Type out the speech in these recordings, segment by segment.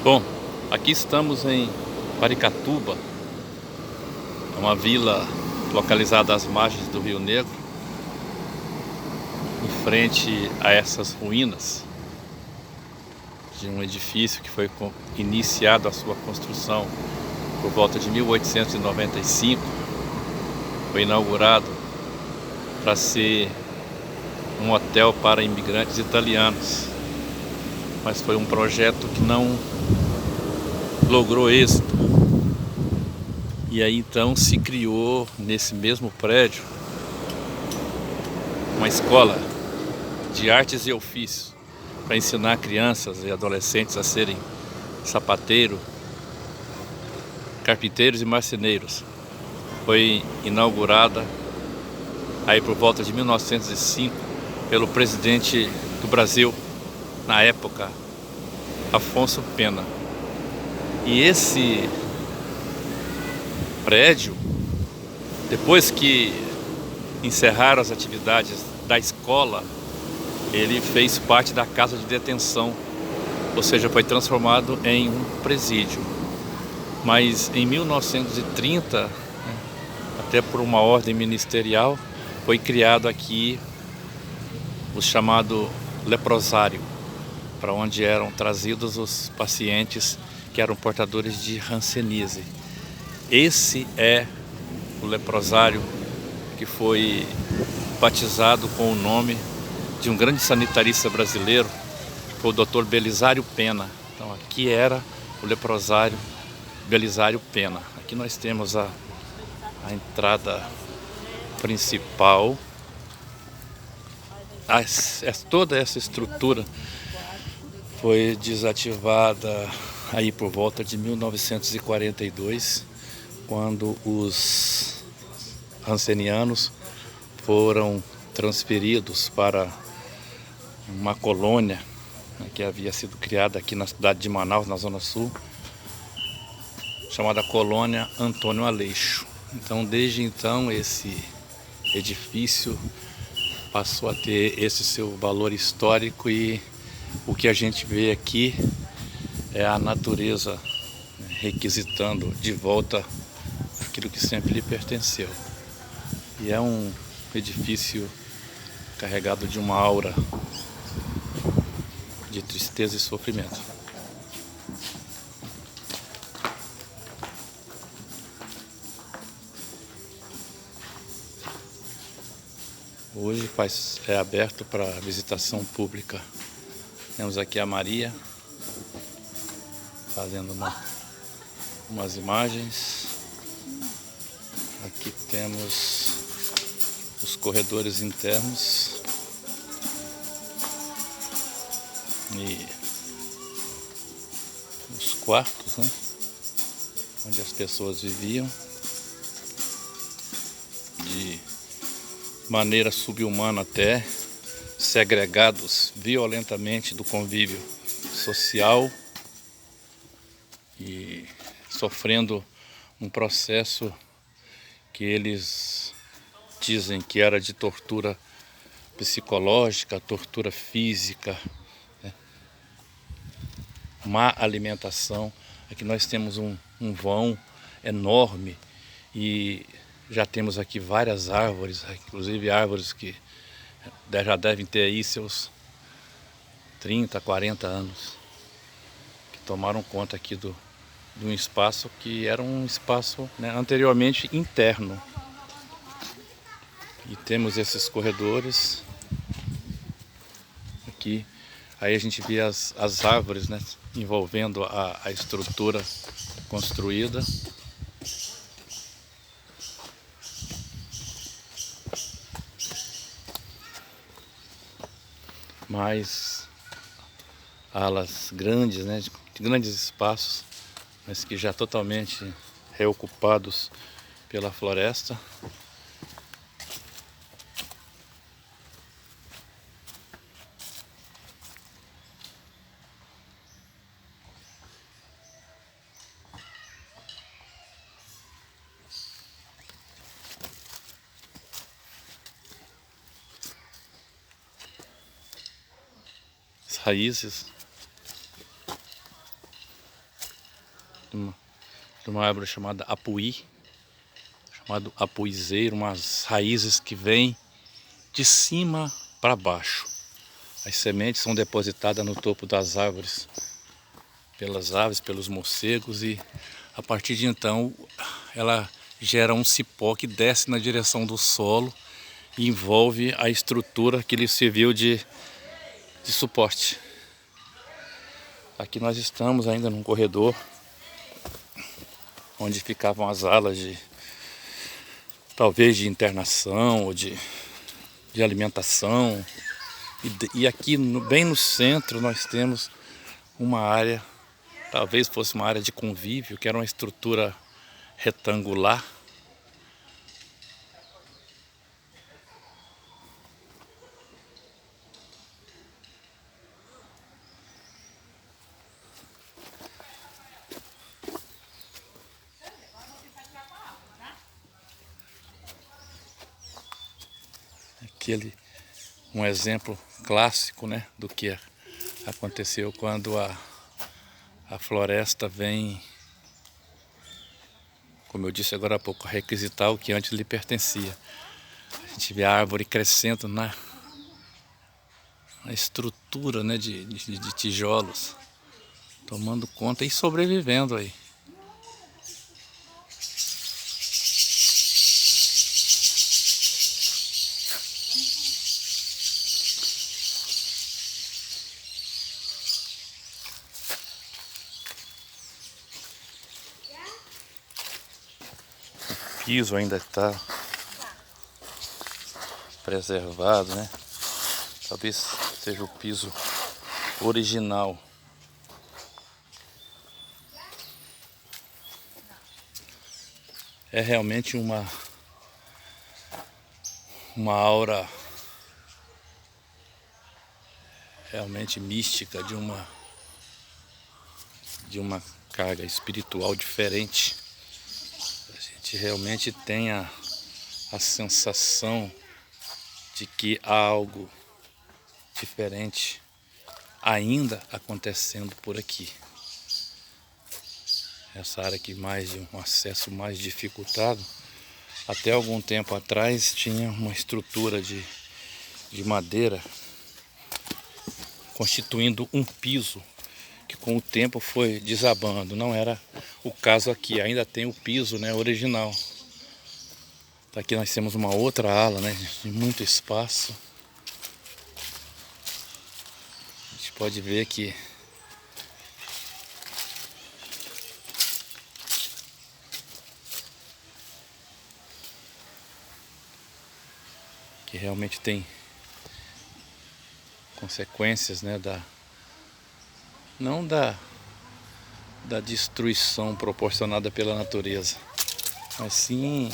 Bom, aqui estamos em Paricatuba, é uma vila localizada às margens do Rio Negro, em frente a essas ruínas de um edifício que foi iniciado a sua construção por volta de 1895. Foi inaugurado para ser um hotel para imigrantes italianos, mas foi um projeto que não logrou êxito. E aí então se criou nesse mesmo prédio uma escola de artes e ofícios para ensinar crianças e adolescentes a serem sapateiros, carpinteiros e marceneiros. Foi inaugurada aí por volta de 1905 pelo presidente do Brasil, na época, Afonso Pena. E esse prédio, depois que encerraram as atividades da escola, ele fez parte da casa de detenção, ou seja, foi transformado em um presídio. Mas em 1930, até por uma ordem ministerial, foi criado aqui o chamado leprosário, para onde eram trazidos os pacientes que eram portadores de hanseníase. Esse é o leprosário que foi batizado com o nome de um grande sanitarista brasileiro, foi o Dr. Belisário Pena. Então aqui era o leprosário Belisário Pena. Aqui nós temos a entrada principal. Toda essa estrutura foi desativada aí por volta de 1942, quando os hansenianos foram transferidos para uma colônia, né, que havia sido criada aqui na cidade de Manaus, na Zona Sul, chamada Colônia Antônio Aleixo. Então, desde então, esse edifício passou a ter esse seu valor histórico, e o que a gente vê aqui é a natureza, né, requisitando de volta aquilo que sempre lhe pertenceu. E é um edifício carregado de uma aura de tristeza e sofrimento. Hoje é aberto para visitação pública. Temos aqui a Maria fazendo umas imagens. Aqui temos os corredores internos e os quartos, né, onde as pessoas viviam de maneira subhumana, até segregados violentamente do convívio social e sofrendo um processo que eles dizem que era de tortura psicológica, tortura física, né? Má alimentação. Aqui nós temos um vão enorme e já temos aqui várias árvores, inclusive árvores que já devem ter aí seus 30, 40 anos, que tomaram conta aqui de um espaço que era um espaço, né, anteriormente interno. E temos esses corredores aqui. Aí a gente vê as árvores, né, envolvendo a estrutura construída. Mais alas grandes, né, de grandes espaços, mas que já totalmente reocupados pela floresta. As raízes de uma árvore chamada apuí, chamado apuizeiro, umas raízes que vêm de cima para baixo. As sementes são depositadas no topo das árvores, pelas aves, pelos morcegos, e a partir de então ela gera um cipó que desce na direção do solo e envolve a estrutura que lhe serviu de suporte. Aqui nós estamos ainda num corredor onde ficavam as alas talvez de internação ou de alimentação. E aqui bem no centro nós temos uma área, talvez fosse uma área de convívio, que era uma estrutura retangular. Um exemplo clássico, né, do que aconteceu quando a floresta vem, como eu disse agora há pouco, requisitar o que antes lhe pertencia. A gente vê a árvore crescendo na estrutura, né, de tijolos, tomando conta e sobrevivendo aí. O piso ainda está preservado, né? Talvez seja o piso original. É realmente uma aura realmente mística, de uma carga espiritual diferente. A gente realmente tem a sensação de que há algo diferente ainda acontecendo por aqui. Essa área aqui mais de um acesso mais dificultado, até algum tempo atrás tinha uma estrutura de madeira constituindo um piso que com o tempo foi desabando. Não era o caso aqui, ainda tem o piso, né, original. Aqui nós temos uma outra ala, né, de muito espaço. A gente pode ver que realmente tem consequências, né, não da destruição proporcionada pela natureza, mas sim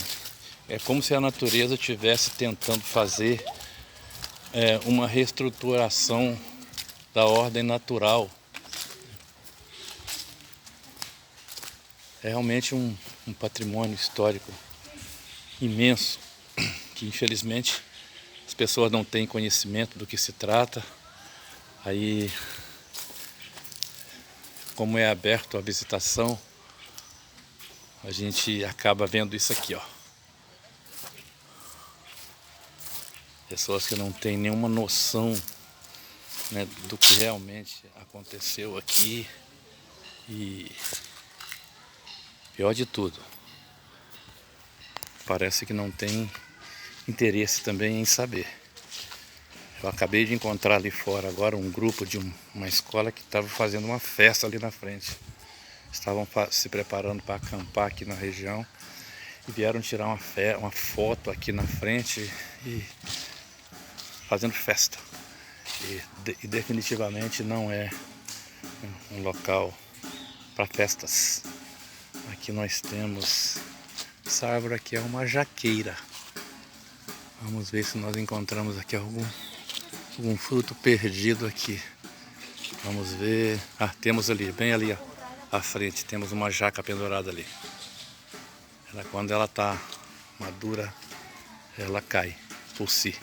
é como se a natureza estivesse tentando fazer uma reestruturação da ordem natural. É realmente um patrimônio histórico imenso, que infelizmente as pessoas não têm conhecimento do que se trata. Aí, como é aberto à visitação, a gente acaba vendo isso aqui, ó. Pessoas que não têm nenhuma noção, né, do que realmente aconteceu aqui. E pior de tudo, parece que não tem interesse também em saber. Eu acabei de encontrar ali fora agora um grupo de uma escola que estava fazendo uma festa ali na frente. Estavam se preparando para acampar aqui na região e vieram tirar uma foto aqui na frente e fazendo festa. E definitivamente não é um local para festas. Aqui nós temos, essa árvore aqui é uma jaqueira. Vamos ver se nós encontramos aqui algum fruto perdido aqui. Vamos ver. Ah, temos ali, bem ali, ó, à frente, temos uma jaca pendurada ali. Quando ela está madura, ela cai por si.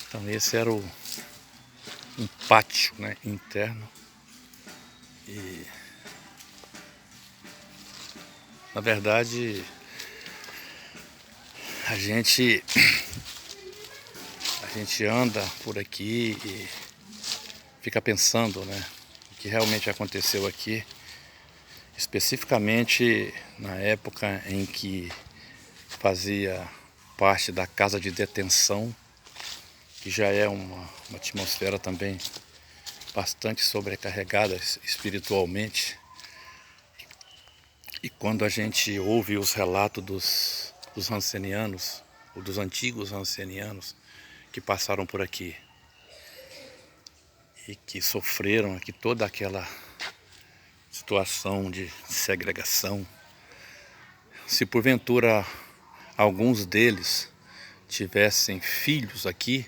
Então esse era um pátio, né, interno. E Na verdade, a gente anda por aqui e fica pensando, né, o que realmente aconteceu aqui, especificamente na época em que fazia parte da casa de detenção, que já é uma atmosfera também bastante sobrecarregada espiritualmente. E quando a gente ouve os relatos dos rancenianos, ou dos antigos rancenianos que passaram por aqui e que sofreram aqui toda aquela situação de segregação, se porventura alguns deles tivessem filhos aqui,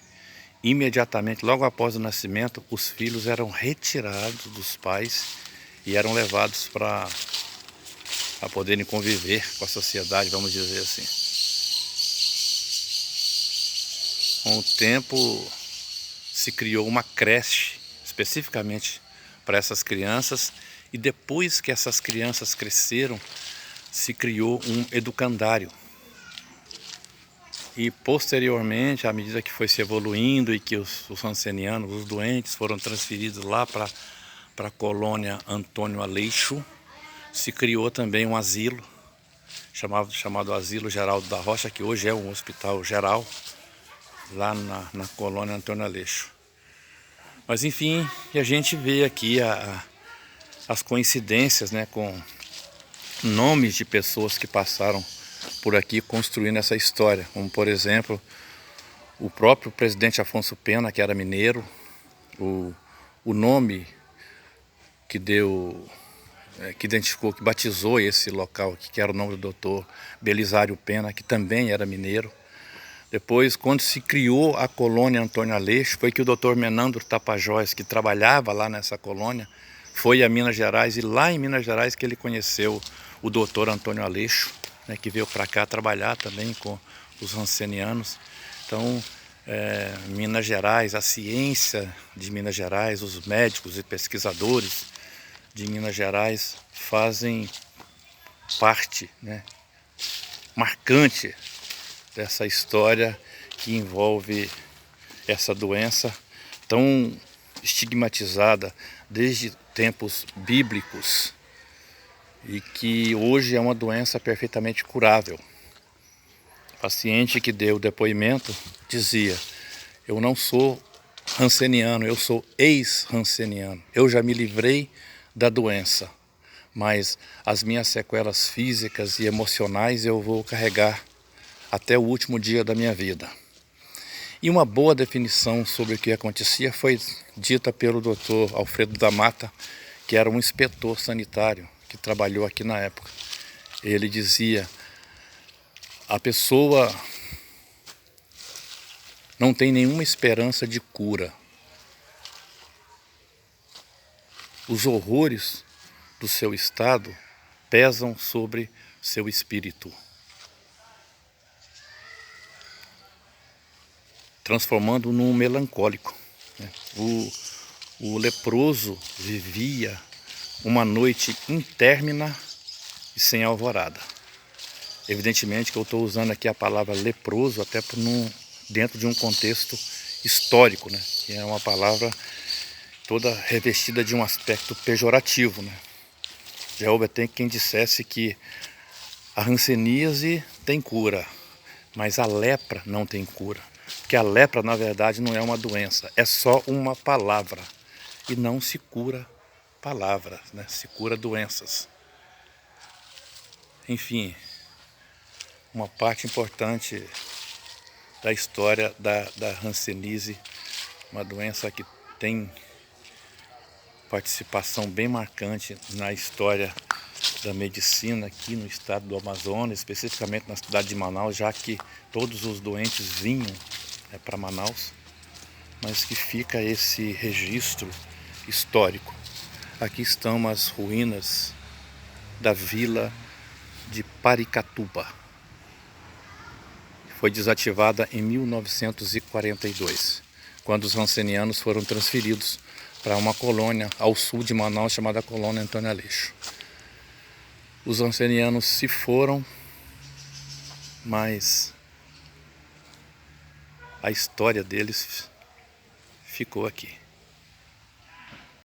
imediatamente, logo após o nascimento, os filhos eram retirados dos pais e eram levados para poderem conviver com a sociedade, vamos dizer assim. Com o tempo se criou uma creche especificamente para essas crianças, e depois que essas crianças cresceram, se criou um educandário. E posteriormente, à medida que foi se evoluindo e que os rancenianos, os doentes, foram transferidos lá para a colônia Antônio Aleixo, se criou também um asilo, chamado Asilo Geraldo da Rocha, que hoje é um hospital geral, lá na colônia Antônio Aleixo. Mas enfim, a gente vê aqui as coincidências, né, com nomes de pessoas que passaram por aqui construindo essa história, como por exemplo o próprio presidente Afonso Pena, que era mineiro, o nome que deu, que identificou, que batizou esse local aqui, que era o nome do doutor Belisário Pena, que também era mineiro. Depois, quando se criou a colônia Antônio Aleixo, foi que o doutor Menandro Tapajós, que trabalhava lá nessa colônia, foi a Minas Gerais, e lá em Minas Gerais que ele conheceu o doutor Antônio Aleixo, né, que veio para cá trabalhar também com os rancenianos. Então, Minas Gerais, a ciência de Minas Gerais, os médicos e pesquisadores de Minas Gerais fazem parte, né, marcante dessa história que envolve essa doença tão estigmatizada desde tempos bíblicos e que hoje é uma doença perfeitamente curável. O paciente que deu o depoimento dizia: eu não sou ranceniano, eu sou ex-ranceniano. Eu já me livrei da doença, mas as minhas sequelas físicas e emocionais eu vou carregar até o último dia da minha vida. E uma boa definição sobre o que acontecia foi dita pelo Dr. Alfredo da Mata, que era um inspetor sanitário que trabalhou aqui na época. Ele dizia: a pessoa não tem nenhuma esperança de cura. Os horrores do seu estado pesam sobre seu espírito, transformando-o num melancólico. O leproso vivia uma noite intérmina e sem alvorada. Evidentemente que eu estou usando aqui a palavra leproso até dentro de um contexto histórico, né? Que é uma palavra toda revestida de um aspecto pejorativo, né? Já houve até quem dissesse que a hanseníase tem cura, mas a lepra não tem cura. Porque a lepra, na verdade, não é uma doença, é só uma palavra. E não se cura palavras, né? Se cura doenças. Enfim, uma parte importante da história da hanseníase, uma doença que tem participação bem marcante na história da medicina aqui no estado do Amazonas, especificamente na cidade de Manaus, já que todos os doentes vinham para Manaus, mas que fica esse registro histórico. Aqui estão as ruínas da vila de Paricatuba. Foi desativada em 1942, quando os rancenianos foram transferidos para uma colônia ao sul de Manaus chamada colônia Antônio Aleixo. Os ancenianos se foram, mas a história deles ficou aqui.